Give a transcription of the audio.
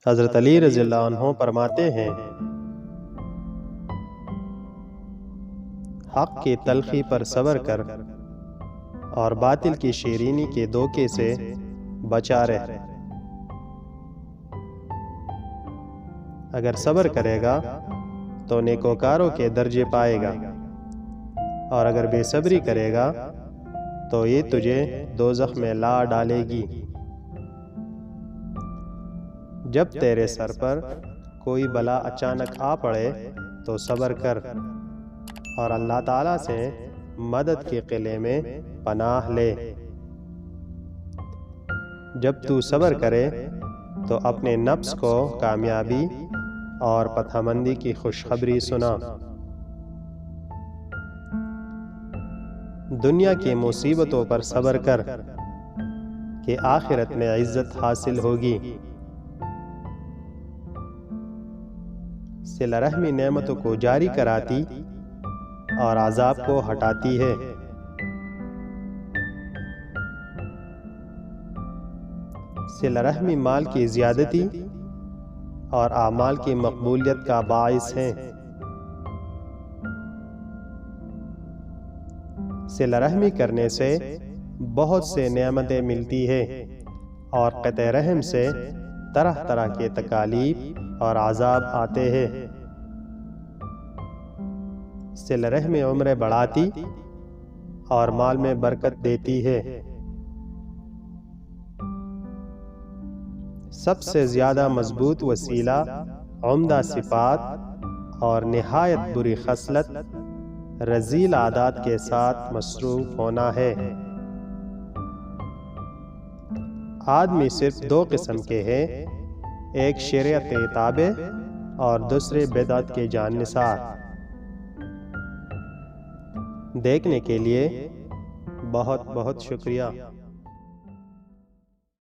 حضرت علی رضی اللہ عنہ فرماتے ہیں، حق کی تلخی پر صبر کر اور باطل کی شیرینی کے دھوکے سے بچا رہ۔ اگر صبر کرے گا تو نیکوکاروں کے درجے پائے گا، اور اگر بے صبری کرے گا تو یہ تجھے دوزخ میں لا ڈالے گی۔ جب تیرے سر پر کوئی بلا اچانک آ پڑے تو صبر کر اور اللہ تعالیٰ سے مدد کے قلعے میں پناہ لے۔ جب تو صبر کرے تو اپنے نفس کو کامیابی اور فتح مندی کی خوشخبری سنا۔ دنیا کی مصیبتوں پر صبر کر کہ آخرت میں عزت حاصل ہوگی۔ صلہ رحمی نعمتوں کو جاری کراتی اور عذاب کو ہٹاتی ہے۔ صلہ رحمی مال کی زیادتی اور اعمال کی مقبولیت کا باعث ہے۔ صلہ رحمی کرنے سے بہت سے نعمتیں ملتی ہے اور قطع رحم سے طرح طرح کے تکالیف اور عذاب آتے ہیں۔ صلہ رحمی عمریں بڑھاتی اور مال میں برکت دیتی ہے۔ سب سے زیادہ مضبوط وسیلہ عمدہ صفات اور نہایت بری خصلت رذیل عادات کے ساتھ مصروف ہونا ہے۔ آدمی صرف دو قسم کے ہیں، ایک شریعت کے تابع اور دوسرے بدعت کے جاننثار۔ دیکھنے کے لیے بہت بہت شکریہ۔